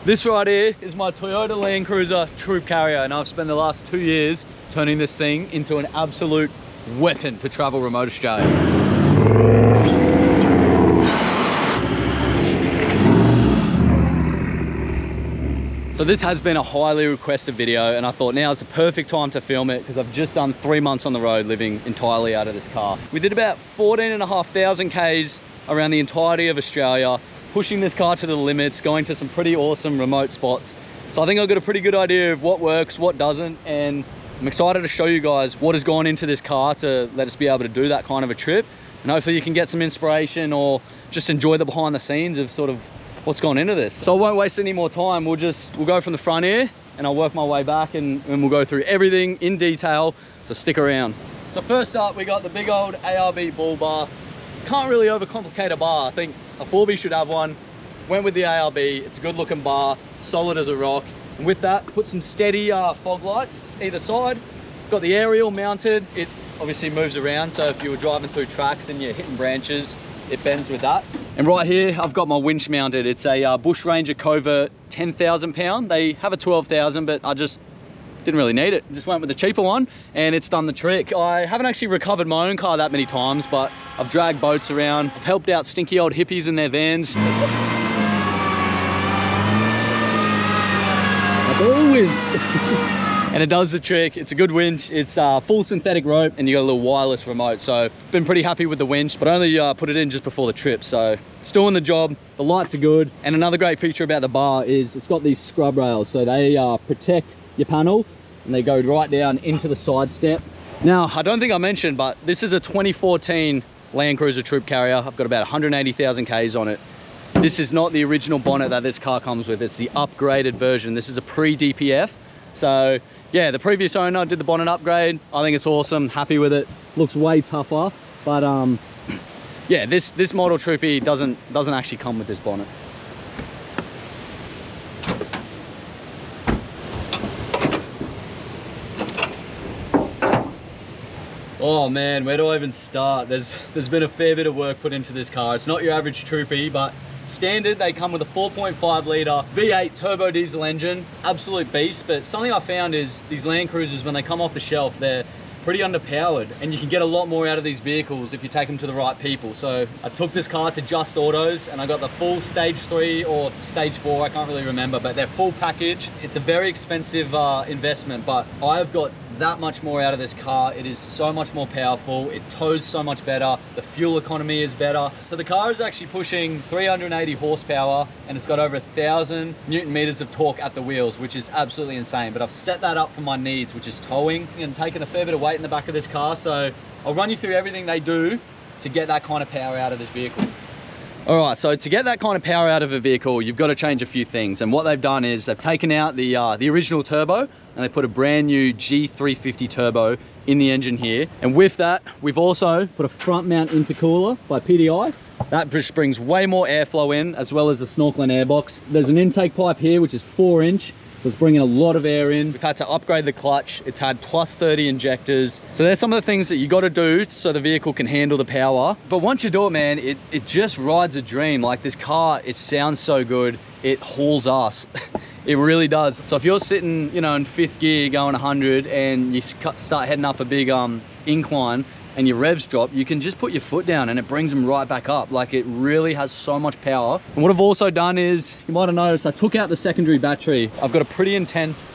This right here is my Toyota LandCruiser Troop Carrier, and I've spent the last 2 years turning this thing into an absolute weapon to travel remote Australia. So this has been a highly requested video, and I thought now is the perfect time to film it because I've just done 3 months on the road living entirely out of this car. We did about 14,500 Ks around the entirety of Australia, pushing this car to the limits, going to some pretty awesome remote spots. So I think I've got a pretty good idea of what works, what doesn't, and I'm excited to show you guys what has gone into this car to let us be able to do that kind of a trip. And hopefully you can get some inspiration or just enjoy the behind the scenes of sort of what's gone into this. So I won't waste any more time. We'll go from the front here and I'll work my way back and we'll go through everything in detail. So stick around. So first up, we got the big old ARB bull bar. Can't really overcomplicate a bar. I think a 4B should have one. Went with the ARB. It's a good looking bar, solid as a rock. And with that, put some steady fog lights either side. Got the aerial mounted. It obviously moves around, so if you were driving through tracks and you're hitting branches, it bends with that. And right here, I've got my winch mounted. It's a Bush Ranger Covert 10,000 pound. They have a 12,000, but I just didn't really need it. Just went with the cheaper one and it's done the trick. I haven't actually recovered my own car that many times, but I've dragged boats around. I've helped out stinky old hippies in their vans. That's all the winch. And it does the trick. It's a good winch. It's full synthetic rope and you got a little wireless remote. So been pretty happy with the winch, but I only put it in just before the trip. So it's doing the job. The lights are good. And another great feature about the bar is it's got these scrub rails. So they protect your panel and they go right down into the side step. Now, I don't think I mentioned, but this is a 2014 LandCruiser Troop Carrier. I've got about 180,000 Ks on it. This is not the original bonnet that this car comes with. It's the upgraded version. This is a pre-DPF. So yeah, the previous owner did the bonnet upgrade. I think it's awesome, happy with it. Looks way tougher, but yeah, this model Troopy doesn't actually come with this bonnet. Oh man, where do I even start? There's been a fair bit of work put into this car. It's not your average Troopy, but standard, they come with a 4.5 litre V8 turbo diesel engine. Absolute beast. But something I found is these Land Cruisers, when they come off the shelf, they're pretty underpowered, and you can get a lot more out of these vehicles if you take them to the right people. So I took this car to Just Autos and I got the full stage 3 or stage 4, I can't really remember, but they're full package. It's a very expensive investment, but I've got that much more out of this car. It is so much more powerful. It tows so much better. The fuel economy is better. So the car is actually pushing 380 horsepower and it's got over 1,000 Newton meters of torque at the wheels, which is absolutely insane. But I've set that up for my needs, which is towing, and taking a fair bit of weight in the back of this car. So I'll run you through everything they do to get that kind of power out of this vehicle. All right, so to get that kind of power out of a vehicle, you've got to change a few things. And what they've done is they've taken out the original turbo and they put a brand new G350 turbo in the engine here. And with that, we've also put a front mount intercooler by PDI. That just brings way more airflow in, as well as the snorkeling airbox. There's an intake pipe here, which is 4-inch. So it's bringing a lot of air in. We've had to upgrade the clutch. It's had plus 30 injectors. So there's some of the things that you got to do so the vehicle can handle the power. But once you do it, man, it just rides a dream. Like this car, it sounds so good. It hauls ass. It really does. So if you're sitting, you know, in 5th gear going 100 and you start heading up a big incline and your revs drop, you can just put your foot down and it brings them right back up. Like, it really has so much power. And what I've also done is, you might have noticed, I took out the secondary battery. I've got a pretty intense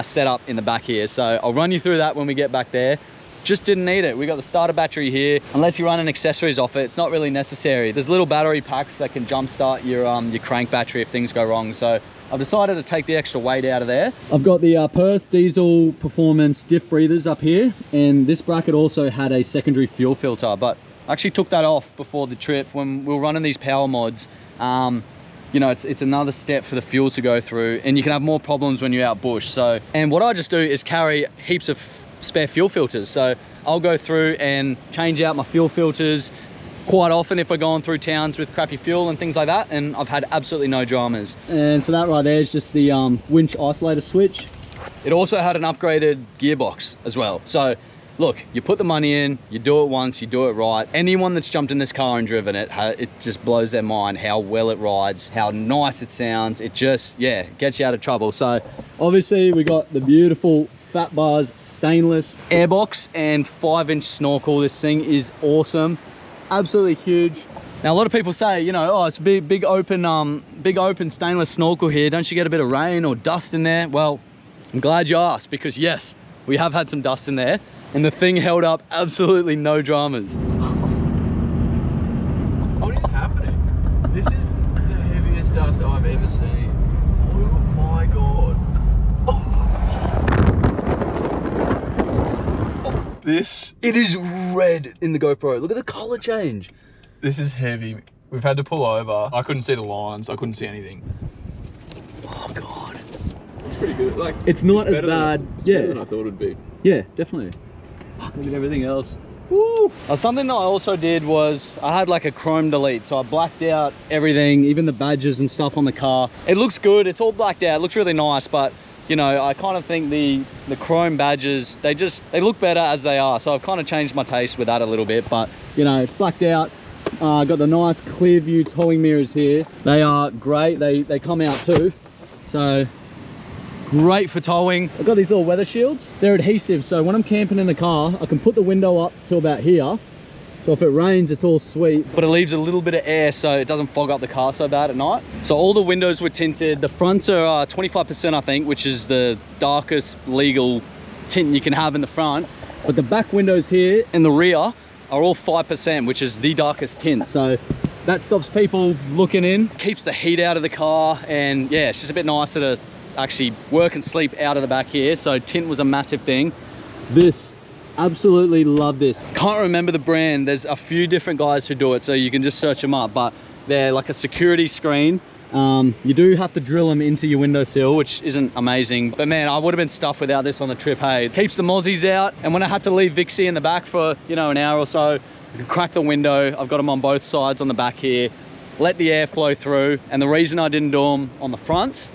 setup in the back here. So I'll run you through that when we get back there. Just didn't need it. We got the starter battery here. Unless you run an accessories off it, it's not really necessary. There's little battery packs that can jumpstart your crank battery if things go wrong. So I've decided to take the extra weight out of there. I've got the Perth Diesel Performance diff breathers up here, and this bracket also had a secondary fuel filter, but I actually took that off before the trip when we were running these power mods. You know, it's another step for the fuel to go through, and you can have more problems when you're out bush. So, and what I just do is carry heaps of spare fuel filters. So I'll go through and change out my fuel filters quite often if we're going through towns with crappy fuel and things like that, and I've had absolutely no dramas. And so that right there is just the winch isolator switch. It also had an upgraded gearbox as well. So look, you put the money in, you do it once, you do it right. Anyone that's jumped in this car and driven it, it just blows their mind how well it rides, how nice it sounds. It just, yeah, gets you out of trouble. So obviously we got the beautiful Fat Bars stainless airbox and 5-inch snorkel. This thing is awesome, absolutely huge. Now a lot of people say, you know, oh, it's a big open stainless snorkel here. Don't you get a bit of rain or dust in there? Well, I'm glad you asked, because yes, we have had some dust in there and the thing held up absolutely no dramas. What is happening? This is the heaviest dust I've ever seen. Oh my god. It is red in the GoPro. Look at the color change. This is heavy. We've had to pull over. I couldn't see the lines. I couldn't see anything. Oh god. It's pretty good. Like, it's not as bad. Better than I thought it'd be. Yeah, definitely. Fuck, look at everything else. Woo! Something that I also did was I had like a chrome delete, so I blacked out everything, even the badges and stuff on the car. It looks good. It's all blacked out. It looks really nice, but you know, I kind of think the chrome badges, they look better as they are. So I've kind of changed my taste with that a little bit, but you know, it's blacked out. Got the nice clear view towing mirrors here. They are great. They come out too. So great for towing. I've got these little weather shields. They're adhesive, so when I'm camping in the car, I can put the window up to about here. So if it rains, it's all sweet, but it leaves a little bit of air so it doesn't fog up the car so bad at night. So all the windows were tinted. The fronts are 25%, I think, which is the darkest legal tint you can have in the front. But the back windows here and the rear are all 5%, which is the darkest tint. So that stops people looking in, keeps the heat out of the car, and yeah, it's just a bit nicer to actually work and sleep out of the back here. So tint was a massive thing. This, absolutely love this. Can't remember the brand. There's a few different guys who do it, so you can just search them up, but they're like a security screen. You do have to drill them into your windowsill, which isn't amazing, but man, I would have been stuffed without this on the trip. Hey, it keeps the mozzies out, and when I had to leave Vixie in the back for, you know, an hour or so, I can crack the window. I've got them on both sides on the back here, let the air flow through. And the reason I didn't do them on the front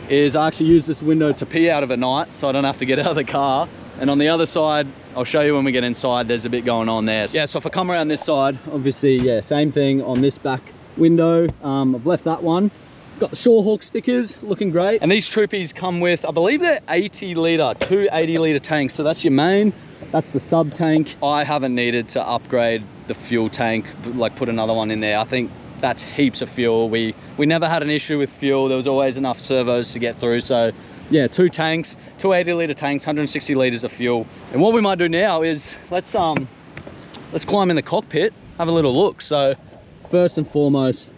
is I actually use this window to pee out of at night, so I don't have to get out of the car. And on the other side, I'll show you when we get inside, there's a bit going on there. Yeah, so if I come around this side, obviously, yeah, same thing on this back window. I've left that one. Got the Shorehawk stickers, looking great. And these Troopies come with, I believe they're 80 litre, two 80 litre tanks. So that's your main, that's the sub tank. I haven't needed to upgrade the fuel tank, like put another one in there. I think that's heaps of fuel. We never had an issue with fuel. There was always enough servos to get through. So yeah, two tanks, two 80 litre tanks, 160 litres of fuel. And what we might do now is let's climb in the cockpit, have a little look. So first and foremost,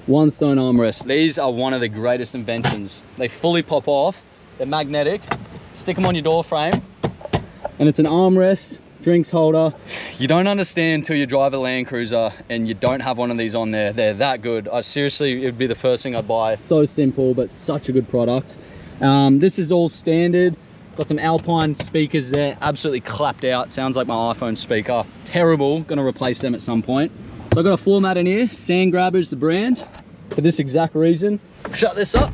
one stone armrest. These are one of the greatest inventions. They fully pop off, they're magnetic, stick them on your door frame, and it's an armrest, drinks holder. You don't understand until you drive a LandCruiser and you don't have one of these on there. They're that good. Seriously, it would be the first thing I'd buy. So simple, but such a good product. This is all standard. Got some Alpine speakers there, absolutely clapped out. Sounds like my iPhone speaker. Terrible, gonna replace them at some point. So I've got a floor mat in here, Sand Grabber's the brand, for this exact reason. Shut this up.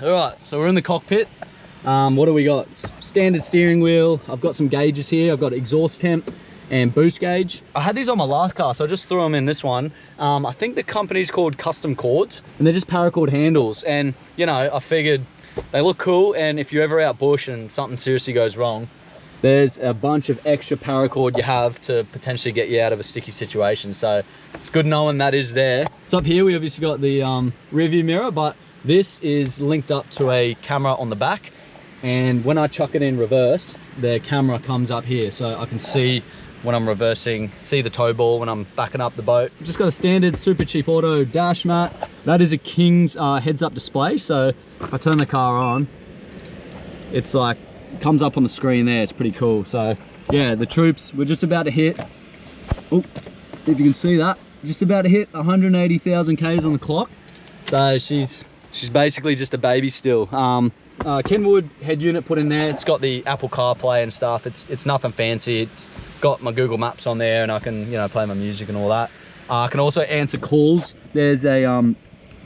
All right, so we're in the cockpit. What do we got? Standard steering wheel. I've got some gauges here. I've got exhaust temp and boost gauge. I had these on my last car, so I just threw them in this one. I think the company's called Custom Cords, and they're just paracord handles. And you know, I figured they look cool, and if you're ever out bush and something seriously goes wrong, there's a bunch of extra paracord you have to potentially get you out of a sticky situation. So it's good knowing that is there. So up here, we obviously got the rear view mirror, but this is linked up to a camera on the back. And when I chuck it in reverse, the camera comes up here. So I can see when I'm reversing, see the tow ball when I'm backing up the boat. Just got a standard super cheap auto dash mat. That is a King's heads up display. So if I turn the car on, it's like, comes up on the screen there. It's pretty cool. So yeah, the troops, we're just about to hit, oh, if you can see that, just about to hit 180,000 Ks on the clock. So she's basically just a baby still. Kenwood head unit put in there. It's got the Apple CarPlay and stuff. It's nothing fancy. It's got my Google Maps on there, and I can, you know, play my music and all that. I can also answer calls. There's a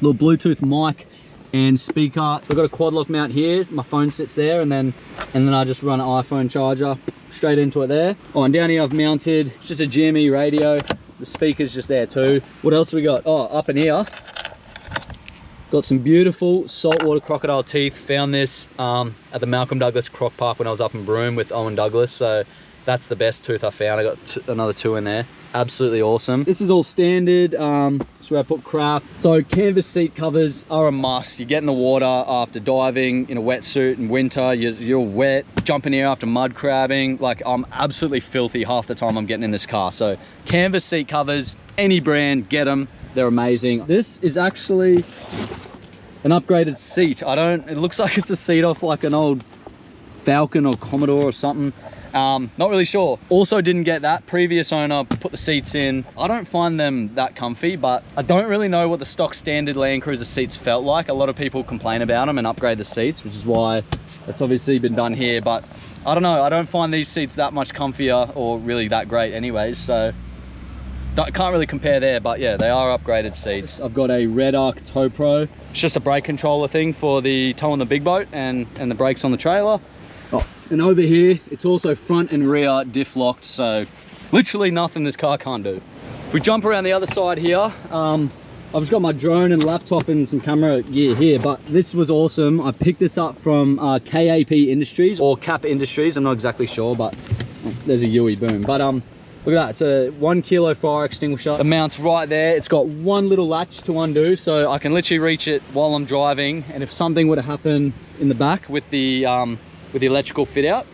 little Bluetooth mic and speaker. So I've got a quad lock mount here. My phone sits there, and then I just run an iPhone charger straight into it there. Oh, and down here I've mounted, it's just a GME radio. The speaker's just there too. What else have we got? Oh, up in here, got some beautiful saltwater crocodile teeth. Found this at the Malcolm Douglas Croc Park when I was up in Broome with Owen Douglas. So that's the best tooth I found. I got another 2 in there. Absolutely awesome. This is all standard. That's where I put crap. So canvas seat covers are a must. You get in the water after diving in a wetsuit in winter, you're wet, jumping here after mud crabbing. Like, I'm absolutely filthy half the time I'm getting in this car. So canvas seat covers, any brand, get them. They're amazing. This is actually an upgraded seat. It looks like it's a seat off like an old Falcon or Commodore or something. Not really sure. Also didn't get that. Previous owner put the seats in. I don't find them that comfy, but I don't really know what the stock standard Land Cruiser seats felt like. A lot of people complain about them and upgrade the seats, which is why it's obviously been done here. But I don't know. I don't find these seats that much comfier or really that great anyways. So can't really compare there, but yeah, they are upgraded seats. I've got a Red Arc Tow Pro. It's just a brake controller thing for the tow on the big boat and the brakes on the trailer. Oh, and over here, it's also front and rear diff locked, so literally nothing this car can't do. If we jump around the other side here, I've just got my drone and laptop and some camera gear here, but this was awesome. I picked this up from KAP Industries or CAP Industries, I'm not exactly sure, but oh, there's a Yui, boom. But look at that, it's a 1 kilo fire extinguisher. The mount's right there. It's got one little latch to undo, so I can literally reach it while I'm driving, and if something were to happen in the back with the electrical fit out,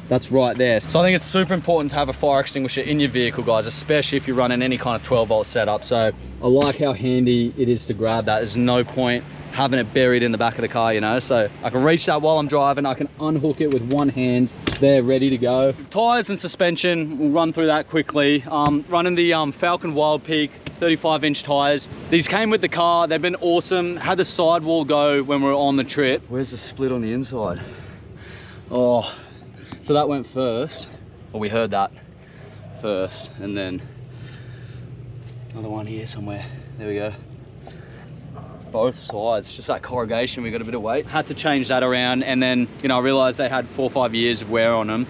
that's right there. So I think it's super important to have a fire extinguisher in your vehicle, guys, especially if you're running any kind of 12-volt setup. So I like how handy it is to grab that. There's no point having it buried in the back of the car, you know, so I can reach that while I'm driving. I can unhook it with one hand. They're ready to go. Tires and suspension, we'll run through that quickly. Running the Falcon Wild Peak 35-inch tires. These came with the car. They've been awesome. Had the sidewall go when we were on the trip. Where's the split on the inside? Oh, so that went first. Well, we heard that first, and then another one here somewhere. There we go. Both sides, just that corrugation, we got a bit of weight. Had to change that around, and then, you know, I realized they had 4 or 5 years of wear on them.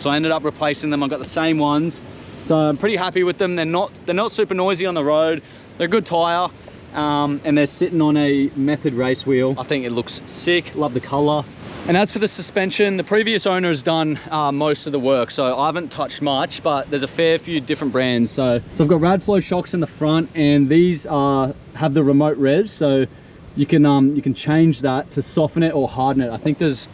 So I ended up replacing them. I got the same ones. So I'm pretty happy with them. They're not super noisy on the road. They're a good tire. And they're sitting on a Method race wheel. I think it looks sick, love the color. And as for the suspension, the previous owner has done most of the work, so I haven't touched much, but there's a fair few different brands. So I've got Radflow shocks in the front, and these have the remote res, so you can change that to soften it or harden it. I think there's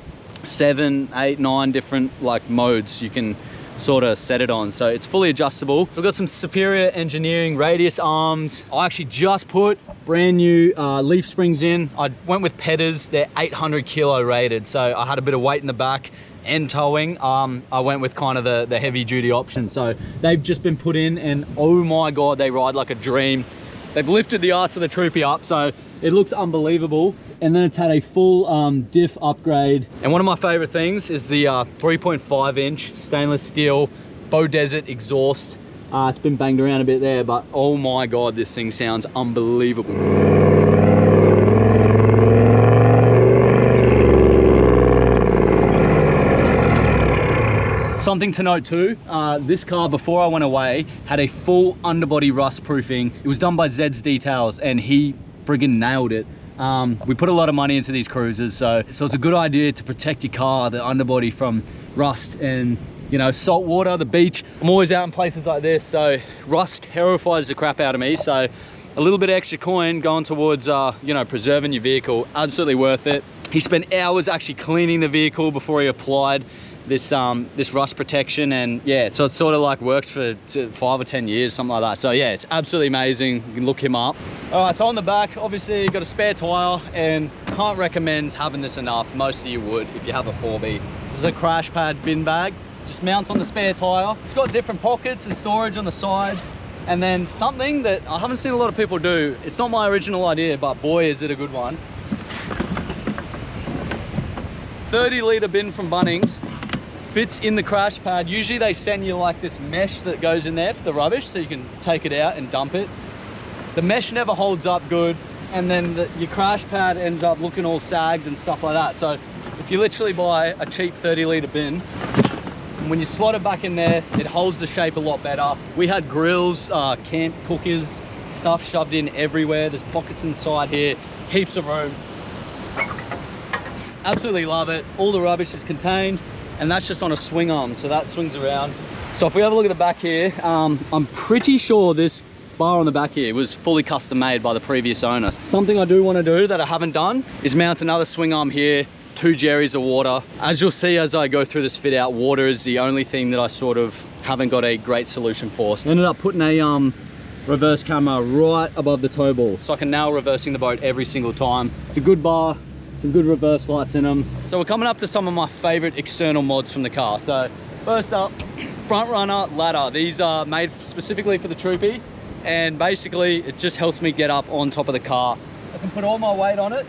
7, 8, 9 different like modes you can sort of set it on, so it's fully adjustable. We've got some superior engineering radius arms. I actually just put brand new leaf springs in. I went with Petters. They're 800 kilo rated, so I had a bit of weight in the back and towing. I went with kind of the heavy duty option, so they've just been put in, and oh my god, they ride like a dream. They've lifted the arse of the Troopy up, so it looks unbelievable. And then it's had a full diff upgrade. And one of my favorite things is the 3.5-inch stainless steel Bow Desert exhaust. It's been banged around a bit there, but oh my god, this thing sounds unbelievable. Something to note too, this car before I went away had a full underbody rust proofing. It was done by Zed's Details, and he friggin' nailed it. We put a lot of money into these cruisers, so it's a good idea to protect your car, the underbody, from rust and, you know, salt water, the beach. I'm always out in places like this, so rust terrifies the crap out of me. So a little bit of extra coin going towards, you know, preserving your vehicle, absolutely worth it. He spent hours actually cleaning the vehicle before he applied this rust protection, and yeah, so it sort of like works for 5 or 10 years, something like that. So yeah, it's absolutely amazing. You can look him up. All right, so on the back, obviously you've got a spare tire, and can't recommend having this enough. Most of you would if you have a 4B. This is a crash pad bin bag, just mounts on the spare tire. It's got different pockets and storage on the sides. And then something that I haven't seen a lot of people do, it's not my original idea, but boy is it a good one. 30-litre bin from Bunnings. Fits in the crash pad. Usually they send you like this mesh that goes in there for the rubbish, so you can take it out and dump it. The mesh never holds up good. and then your crash pad ends up looking all sagged and stuff like that. So if you literally buy a cheap 30-litre bin, when you slot it back in there, it holds the shape a lot better. We had grills, camp cookers, stuff shoved in everywhere. There's pockets inside here, heaps of room. Absolutely love it. All the rubbish is contained, and that's just on a swing arm, so that swings around. So if we have a look at the back here, I'm pretty sure this bar on the back here was fully custom made by the previous owner. Something I do want to do that I haven't done is mount another swing arm here, 2 jerrys of water. As you'll see as I go through this fit out, water is the only thing that I sort of haven't got a great solution for. So I ended up putting a reverse camera right above the tow ball, so I can now reversing the boat every single time. It's a good bar, some good reverse lights in them. So we're coming up to some of my favorite external mods from the car. So first up, front runner ladder. These are made specifically for the Troopy, and basically it just helps me get up on top of the car. I can put all my weight on it.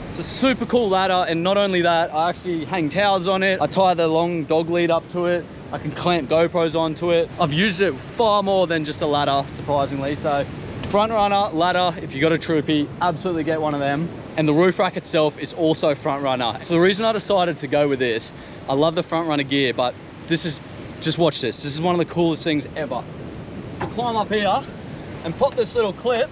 It's a super cool ladder, and not only that, I actually hang towels on it. I tie the long dog lead up to it. I can clamp GoPros onto it. I've used it far more than just a ladder, surprisingly. So front runner ladder, if you got a Troopy, absolutely get one of them. And the roof rack itself is also front runner. So the reason I decided to go with this, I love the front runner gear, but this is, just watch this. This is one of the coolest things ever. To climb up here and pop this little clip.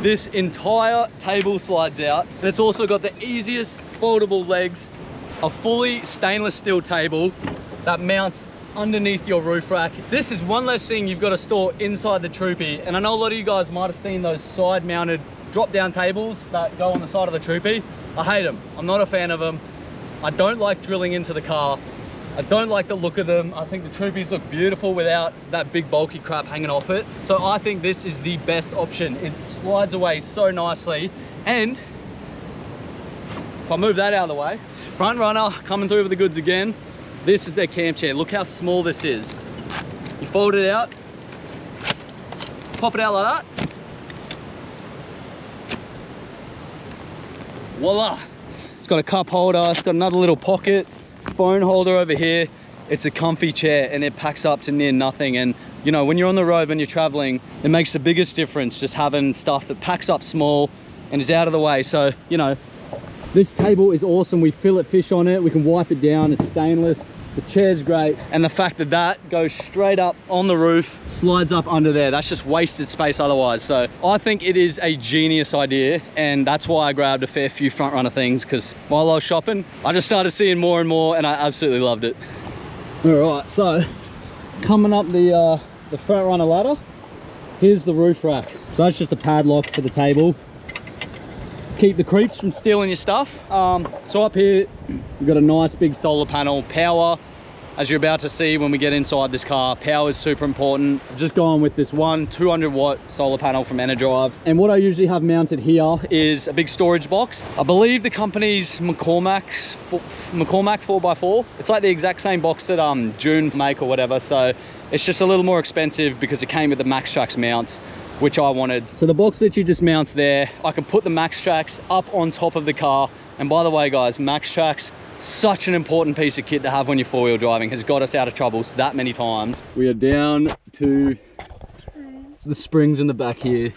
This entire table slides out, and it's also got the easiest foldable legs, a fully stainless steel table that mounts underneath your roof rack. This is one less thing you've got to store inside the Troopy, and I know a lot of you guys might have seen those side mounted drop down tables that go on the side of the Troopy. I hate them. I'm not a fan of them. I don't like drilling into the car. I don't like the look of them. I think the Troopies look beautiful without that big bulky crap hanging off it. So I think this is the best option. It slides away so nicely. And if I move that out of the way, front runner coming through with the goods again. This is their camp chair. Look how small this is. You fold it out, pop it out like that. Voila. It's got a cup holder. It's got another little pocket. Phone holder over here. It's a comfy chair, and it packs up to near nothing. And you know, when you're on the road, when you're traveling, it makes the biggest difference just having stuff that packs up small and is out of the way. So you know, this table is awesome. We fillet fish on it, we can wipe it down. It's stainless. The chair's great, and the fact that that goes straight up on the roof, slides up under there, that's just wasted space otherwise. So I think it is a genius idea, and that's why I grabbed a fair few front runner things, because while I was shopping, I just started seeing more and more, and I absolutely loved it. All right, so coming up the front runner ladder, here's the roof rack. So that's just a padlock for the table. Keep the creeps from stealing your stuff. So up here, we've got a nice big solar panel. Power, as you're about to see when we get inside this car, power is super important. I've just gone with this one 200-watt solar panel from ENERDRIVE. And what I usually have mounted here is a big storage box. I believe the company's McCormack 4x4. It's like the exact same box that June make or whatever. So it's just a little more expensive because it came with the MaxTrax mounts, which I wanted. So the box literally just mounts there. I can put the MaxTrax up on top of the car. And by the way, guys, MaxTrax, such an important piece of kit to have when you're four-wheel driving, has got us out of trouble that many times. We are down to the springs in the back here.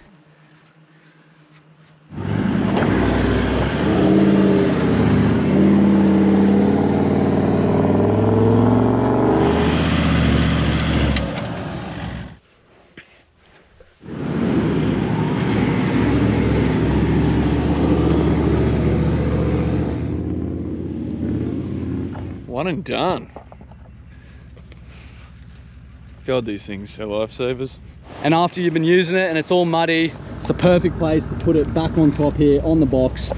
One and done. God, these things are lifesavers. And after you've been using it and it's all muddy, it's a perfect place to put it back on top here on the box.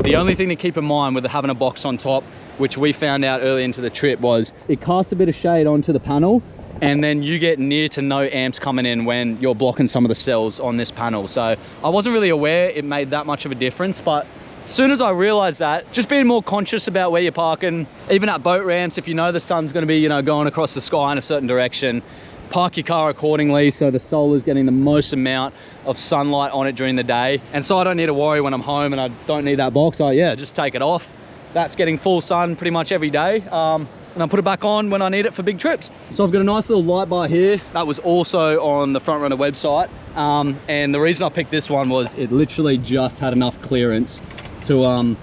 The only thing to keep in mind with having a box on top, which we found out early into the trip, was it casts a bit of shade onto the panel, and then you get near to no amps coming in when you're blocking some of the cells on this panel. So I wasn't really aware it made that much of a difference, but as soon as I realized that, just being more conscious about where you're parking, even at boat ramps, if you know the sun's going to be, you know, going across the sky in a certain direction, park your car accordingly so the solar's getting the most amount of sunlight on it during the day. And so I don't need to worry when I'm home and I don't need that box. Just take it off. That's getting full sun pretty much every day. And I put it back on when I need it for big trips. So I've got a nice little light bar here. That was also on the Front Runner website. And the reason I picked this one was it literally just had enough clearance to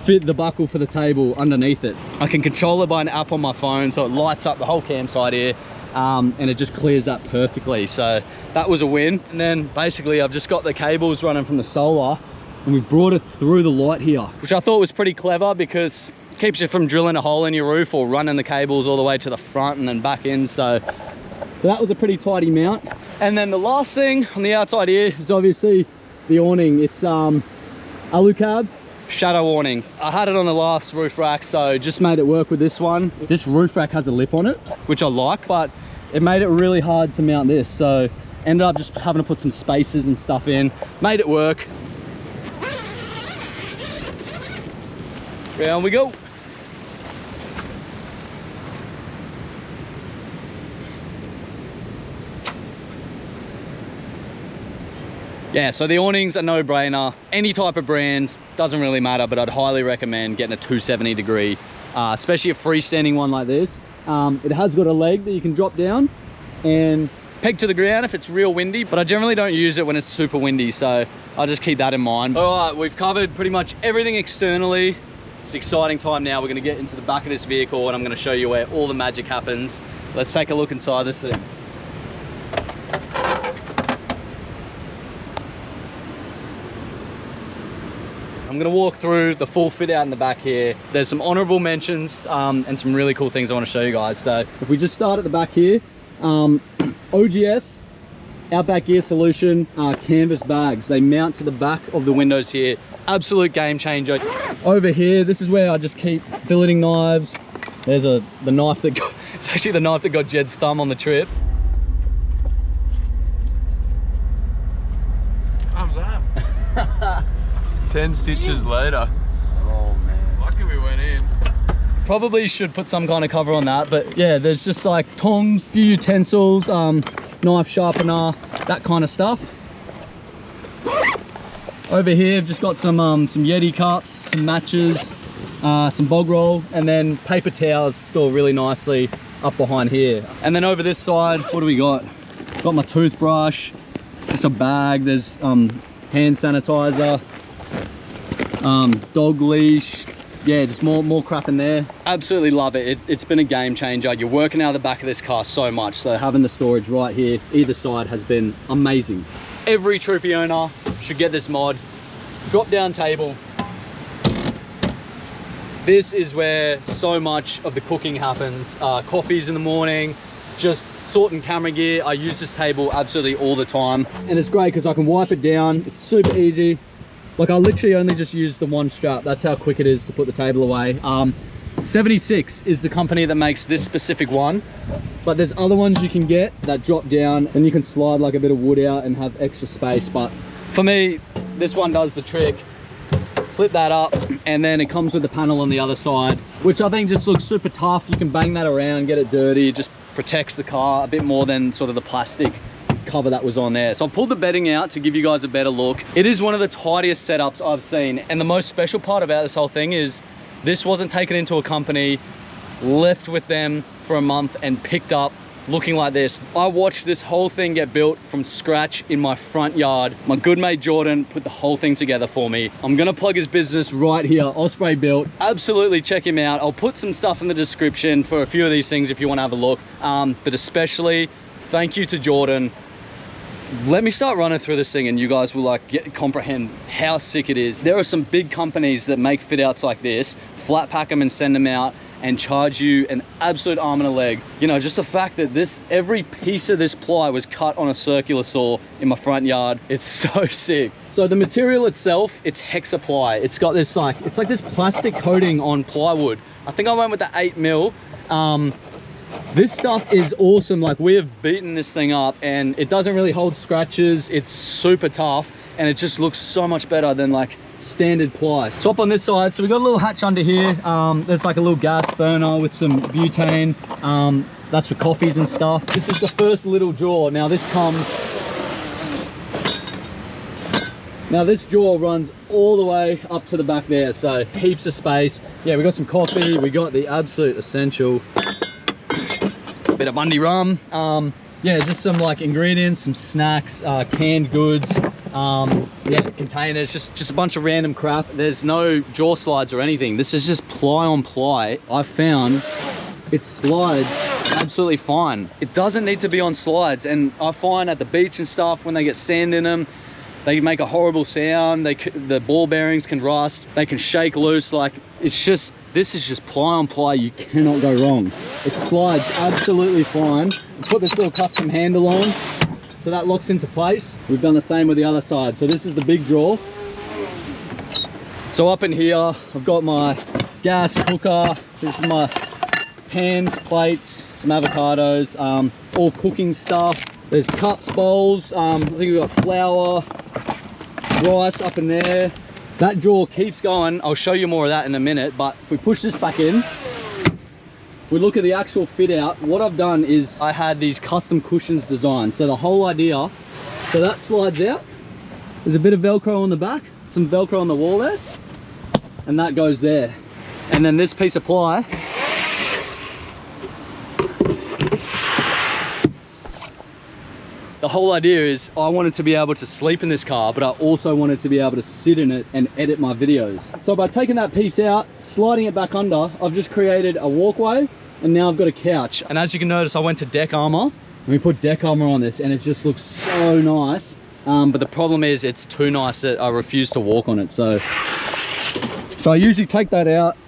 fit the buckle for the table underneath it. I can control it by an app on my phone, so it lights up the whole campsite here. And it just clears that perfectly. So that was a win. And then basically I've just got the cables running from the solar and we've brought it through the light here, which I thought was pretty clever because it keeps you from drilling a hole in your roof or running the cables all the way to the front and then back in. So that was a pretty tidy mount. And then the last thing on the outside here is obviously the awning. It's alucab shadow awning. I had it on the last roof rack, so just made it work with this one. This roof rack has a lip on it, which I like, but it made it really hard to mount this. So ended up just having to put some spacers and stuff in. Made it work. Round we go. Yeah, so the awning's a no-brainer. Any type of brand, doesn't really matter, but I'd highly recommend getting a 270 degree, especially a freestanding one like this. It has got a leg that you can drop down and peg to the ground if it's real windy, but I generally don't use it when it's super windy, so I'll just keep that in mind. All right, we've covered pretty much everything externally. It's exciting time now. We're gonna get into the back of this vehicle and I'm gonna show you where all the magic happens. Let's take a look inside this thing. I'm gonna walk through the full fit out in the back here. There's some honorable mentions and some really cool things I wanna show you guys. So if we just start at the back here, OGS, Outback Gear Solution, canvas bags. They mount to the back of the windows here. Absolute game changer. Over here, this is where I just keep filleting knives. There's the knife that got, it's actually the knife that got Jed's thumb on the trip. Thumbs up. 10 stitches later. Oh man. Lucky we went in. Probably should put some kind of cover on that, but yeah, there's just like tongs, few utensils, knife sharpener, that kind of stuff. Over here, I've just got some Yeti cups, some matches, some bog roll, and then paper towels stored really nicely up behind here. And then over this side, what do we got? Got my toothbrush, just a bag, there's hand sanitizer, dog leash, yeah, just more crap in there. Absolutely love it. It's been a game changer. You're working out of the back of this car so much, so having the storage right here either side has been amazing. Every Troopy owner should get this mod. Drop down table. This is where so much of the cooking happens. Coffees in the morning, just sorting camera gear. I use this table absolutely all the time, and it's great because I can wipe it down. It's super easy. Like, I literally only just use the one strap. That's how quick it is to put the table away. 76 is the company that makes this specific one, but there's other ones you can get that drop down and you can slide like a bit of wood out and have extra space. But for me, this one does the trick. Flip that up, and then it comes with the panel on the other side, which I think just looks super tough. You can bang that around, get it dirty. It just protects the car a bit more than sort of the plastic cover that was on there. So I pulled the bedding out to give you guys a better look. It is one of the tidiest setups I've seen, and the most special part about this whole thing is this wasn't taken into a company, left with them for a month and picked up looking like this. I watched this whole thing get built from scratch in my front yard. My good mate Jordan put the whole thing together for me. I'm gonna plug his business right here, OSPREY BUILT. Absolutely check him out. I'll put some stuff in the description for a few of these things if you want to have a look. But especially thank you to Jordan. Let me start running through this thing and you guys will like comprehend how sick it is. There are some big companies that make fit outs like this, flat pack them and send them out and charge you an absolute arm and a leg. You know, just the fact that every piece of this ply was cut on a circular saw in my front yard. It's so sick. So the material itself, it's hexa ply. It's got this it's like this plastic coating on plywood. I think I went with the 8mm. This stuff is awesome. Like, we have beaten this thing up and it doesn't really hold scratches. It's super tough and it just looks so much better than like standard ply. So up on this side, so we got a little hatch under here. There's like a little gas burner with some butane. That's for coffees and stuff. This is the first little drawer. Now this drawer runs all the way up to the back there, so heaps of space. Yeah, we got some coffee, we got the absolute essential bit of Bundy rum. Yeah, just some like ingredients, some snacks, canned goods, yeah, containers, just a bunch of random crap. There's no jaw slides or anything. This is just ply on ply. I found it slides absolutely fine. It doesn't need to be on slides, and I find at the beach and stuff, when they get sand in them, they make a horrible sound. The ball bearings can rust, they can shake loose. Like, it's just, this is just ply on ply. You cannot go wrong. It slides absolutely fine. Put this little custom handle on, so that locks into place. We've done the same with the other side. So this is the big drawer. So up in here, I've got my gas cooker. This is my pans, plates, some avocados, all cooking stuff. There's cups, bowls, I think we've got flour, rice up in there. That drawer keeps going. I'll show you more of that in a minute, but if we push this back in, if we look at the actual fit out, what I've done is I had these custom cushions designed. So the whole idea, so that slides out. There's a bit of Velcro on the back, some Velcro on the wall there, and that goes there. And then this piece of ply, the whole idea is I wanted to be able to sleep in this car, but I also wanted to be able to sit in it and edit my videos. So by taking that piece out, sliding it back under, I've just created a walkway, and now I've got a couch. And as you can notice, I went to deck armor, and we put deck armor on this, and it just looks so nice. But the problem is it's too nice that I refuse to walk on it. So I usually take that out,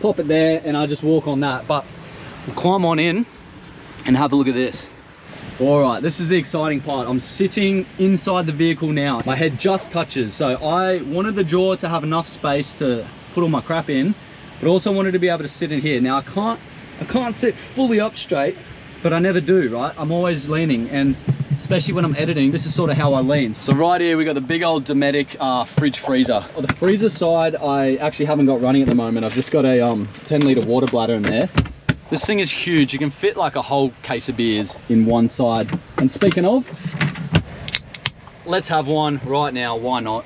pop it there, and I just walk on that. But we'll climb on in and have a look at this. All right, this is the exciting part. I'm sitting inside the vehicle now. My head just touches. So I wanted the jaw to have enough space to put all my crap in, but also wanted to be able to sit in here. Now I can't sit fully up straight, but I never do, right? I'm always leaning, and especially when I'm editing, this is sort of how I lean. So right here, we got the big old Dometic fridge freezer. On the freezer side, I actually haven't got running at the moment. I've just got a 10-litre water bladder in there. This thing is huge. You can fit like a whole case of beers in one side. And speaking of, let's have one right now. Why not?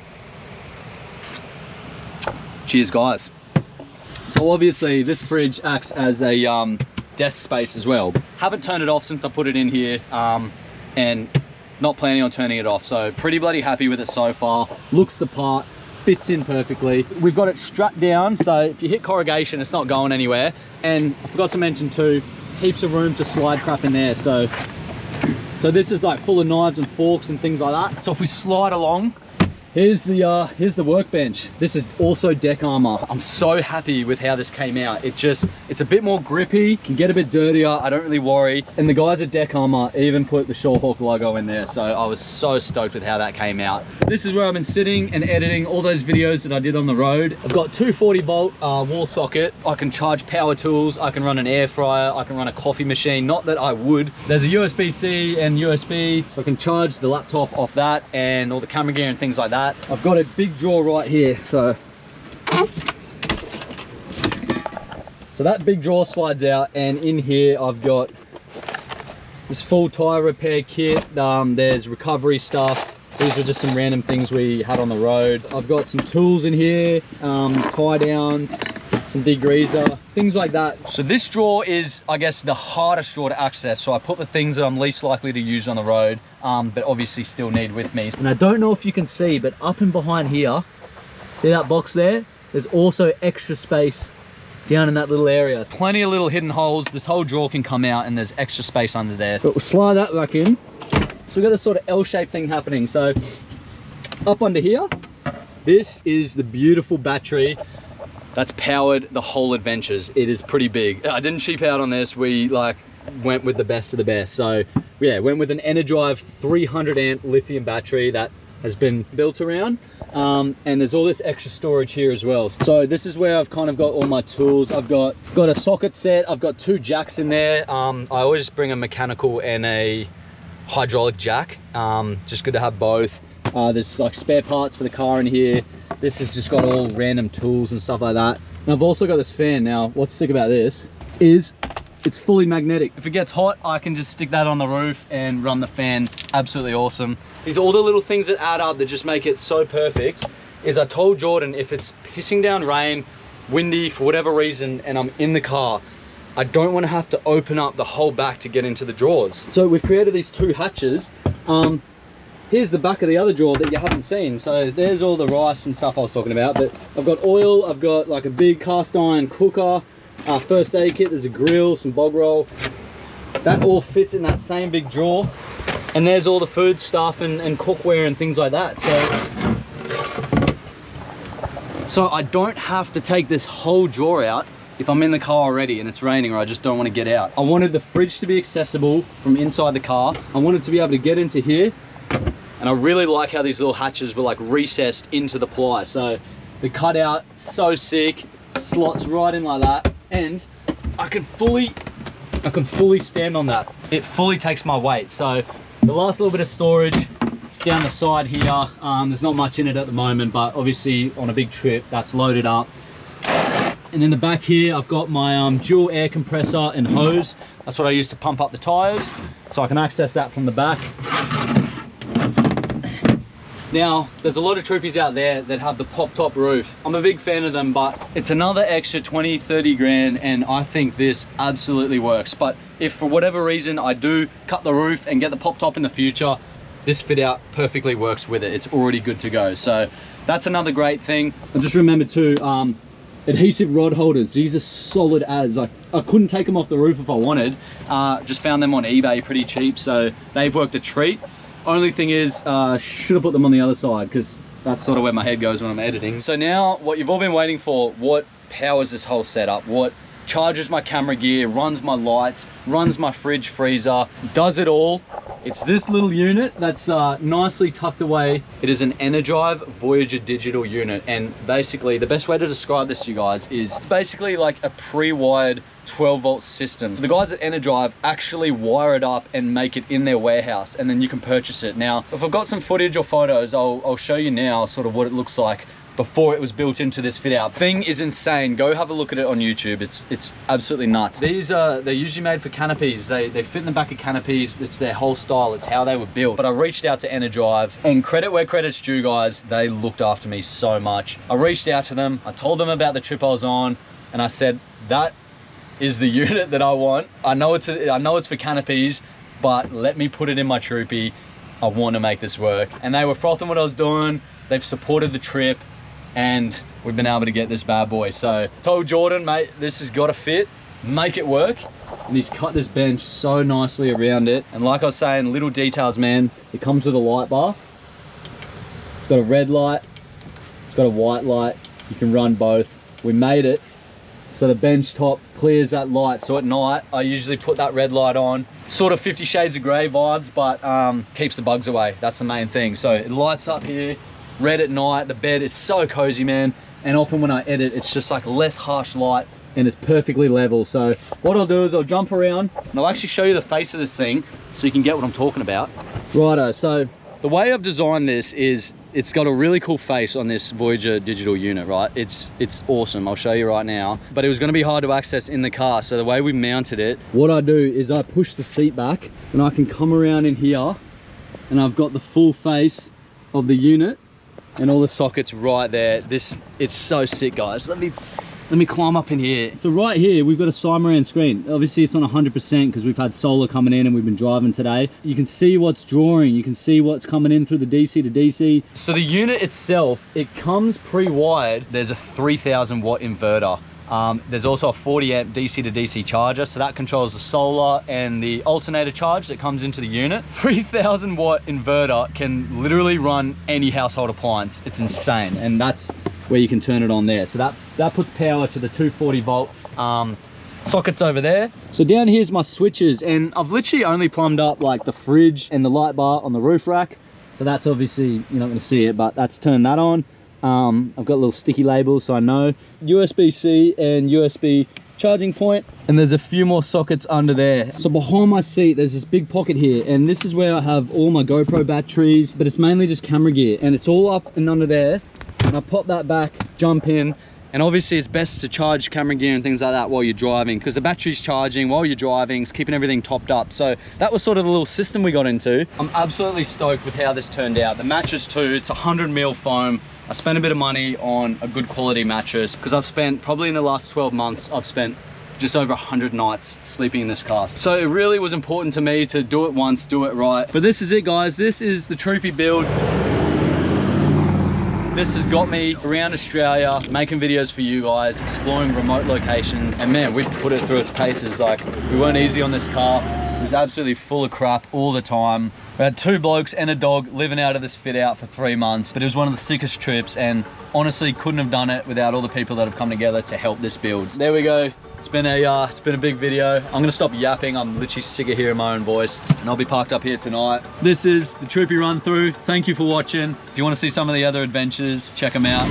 Cheers, guys. So obviously this fridge acts as a desk space as well. Haven't turned it off since I put it in here, and not planning on turning it off. So pretty bloody happy with it so far. Looks the part. Fits in perfectly. We've got it strapped down, so if you hit corrugation, it's not going anywhere. And I forgot to mention too, heaps of room to slide crap in there. So this is like full of knives and forks and things like that. So if we slide along, here's the workbench. This is also deck armor. I'm so happy with how this came out. It's a bit more grippy, can get a bit dirtier. I don't really worry. And the guys at Deck Armor even put the Shorehawk logo in there. So I was so stoked with how that came out. This is where I've been sitting and editing all those videos that I did on the road. I've got 240-volt wall socket. I can charge power tools. I can run an air fryer. I can run a coffee machine. Not that I would. There's a USB-C and USB, so I can charge the laptop off that and all the camera gear and things like that. I've got a big drawer right here, so that big drawer slides out, and in here I've got this full tire repair kit. There's recovery stuff. These are just some random things we had on the road. I've got some tools in here, tie downs, some degreaser, things like that. So this drawer is, I guess, the hardest drawer to access. So I put the things that I'm least likely to use on the road, but obviously still need with me. And I don't know if you can see, but up and behind here, see that box there? There's also extra space down in that little area. Plenty of little hidden holes. This whole drawer can come out and there's extra space under there. So we'll slide that back in. So we've got this sort of L-shaped thing happening. So up under here, this is the beautiful battery that's powered the whole Adventures. It is pretty big. I didn't cheap out on this. We like went with the best of the best. So yeah, went with an ENERDRIVE 300 amp lithium battery that has been built around. And there's all this extra storage here as well. So this is where I've kind of got all my tools. I've got a socket set. I've got 2 jacks in there. I always bring a mechanical and a hydraulic jack. Just good to have both. There's like spare parts for the car in here. This has just got all random tools and stuff like that. And I've also got this fan. Now, what's sick about this is it's fully magnetic. If it gets hot, I can just stick that on the roof and run the fan. Absolutely awesome. These are all the little things that add up that just make it so perfect. Is I told Jordan, if it's pissing down rain, windy, for whatever reason, and I'm in the car, I don't want to have to open up the whole back to get into the drawers. So we've created these two hatches. Here's the back of the other drawer that you haven't seen. So there's all the rice and stuff I was talking about, but I've got oil, I've got like a big cast iron cooker, first aid kit, there's a grill, some bog roll. That all fits in that same big drawer. And there's all the food stuff and cookware and things like that. So I don't have to take this whole drawer out if I'm in the car already and it's raining or I just don't want to get out. I wanted the fridge to be accessible from inside the car. I wanted to be able to get into here. And I really like how these little hatches were like recessed into the ply. So the cutout, so sick, slots right in like that. And I can fully stand on that. It fully takes my weight. So the last little bit of storage is down the side here. There's not much in it at the moment, but obviously on a big trip, that's loaded up. And in the back here, I've got my dual air compressor and hose. That's what I use to pump up the tires. So I can access that from the back. Now, there's a lot of Troopies out there that have the pop-top roof. I'm a big fan of them, but it's another extra 20, 30 grand, and I think this absolutely works. But if for whatever reason I do cut the roof and get the pop-top in the future, this fit out perfectly works with it. It's already good to go. So that's another great thing. And just remember too, adhesive rod holders. These are solid as. Like, I couldn't take them off the roof if I wanted. Just found them on eBay pretty cheap, so they've worked a treat. Only thing is, should have put them on the other side because that's sort of where my head goes when I'm editing. So now, what you've all been waiting for, what powers this whole setup, what charges my camera gear, runs my lights, runs my fridge, freezer, does it all. It's this little unit that's nicely tucked away. It is an ENERDRIVE Voyager digital unit, and basically the best way to describe this to you guys is basically like a pre-wired 12-volt system. So the guys at ENERDRIVE actually wire it up and make it in their warehouse, and then you can purchase it. Now, if I've got some footage or photos, I'll show you now sort of what it looks like before it was built into this fit out. Thing is insane. Go have a look at it on YouTube. It's absolutely nuts. These are, they're usually made for canopies. They fit in the back of canopies. It's their whole style. It's how they were built. But I reached out to ENERDRIVE, and credit where credit's due, guys. They looked after me so much. I reached out to them. I told them about the trip I was on, and I said, that is the unit that I want. I know it's for canopies, but let me put it in my Troopy. I want to make this work. And they were frothing what I was doing. They've supported the trip, and we've been able to get this bad boy. So told Jordan, mate, this has got to fit, make it work. And he's cut this bench so nicely around it. And like I was saying, little details, man. It comes with a light bar. It's got a red light, it's got a white light. You can run both. We made it so the bench top clears that light. So at night, I usually put that red light on. Sort of 50 Shades of Grey vibes, but keeps the bugs away. That's the main thing. So it lights up here. Red at night. The bed is so cozy, man, and often when I edit, it's just like less harsh light and it's perfectly level. So what I'll do is I'll jump around and I'll actually show you the face of this thing so you can get what I'm talking about. Righto, so the way I've designed this is it's got a really cool face on this Voyager digital unit, right? It's awesome. I'll show you right now, but it was going to be hard to access in the car. So the way we mounted it, what I do is I push the seat back and I can come around in here and I've got the full face of the unit and all the sockets right there. It's so sick, guys. Let me climb up in here. So right here, we've got a Cymaran screen. Obviously it's on 100% because we've had solar coming in and we've been driving today. You can see what's drawing. You can see what's coming in through the DC to DC. So the unit itself, it comes pre-wired. There's a 3000 watt inverter. There's also a 40 amp DC to DC charger, so that controls the solar and the alternator charge that comes into the unit. 3000 watt inverter can literally run any household appliance. It's insane, and that's where you can turn it on there. So that puts power to the 240 volt sockets over there. So down here's my switches, and I've literally only plumbed up like the fridge and the light bar on the roof rack. So that's obviously, you're not going to see it, but that's turned that on. I've got little sticky labels so I know. USB-C and USB charging point, and there's a few more sockets under there. So behind my seat, there's this big pocket here, and this is where I have all my GoPro batteries, but it's mainly just camera gear, and it's all up and under there. And I pop that back, jump in, and obviously it's best to charge camera gear and things like that while you're driving, because the battery's charging while you're driving, it's keeping everything topped up. So that was sort of the little system we got into. I'm absolutely stoked with how this turned out. The mattress too, it's 100mm foam. I spent a bit of money on a good quality mattress, because I've spent, probably in the last 12 months, I've spent just over 100 nights sleeping in this car. So it really was important to me to do it once, do it right. But this is it, guys. This is the Troopy build. This has got me around Australia, making videos for you guys, exploring remote locations. And man, we put it through its paces. Like, we weren't easy on this car. It was absolutely full of crap all the time. We had 2 blokes and a dog living out of this fit out for 3 months, but it was one of the sickest trips, and honestly couldn't have done it without all the people that have come together to help this build. There we go. It's been a big video. I'm gonna stop yapping. I'm literally sick of hearing my own voice, and I'll be parked up here tonight. This is the Troopy run through. Thank you for watching. If you want to see some of the other adventures, check them out.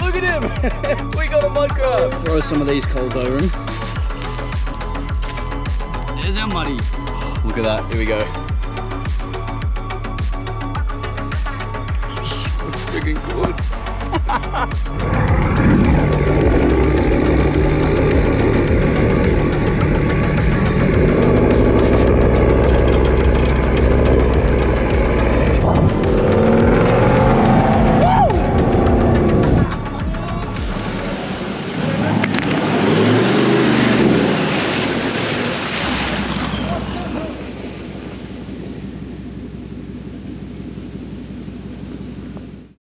Look at him! We got a mud crab. Throw some of these coals over him. There's our muddy. Look at that. Here we go. Looks freaking good.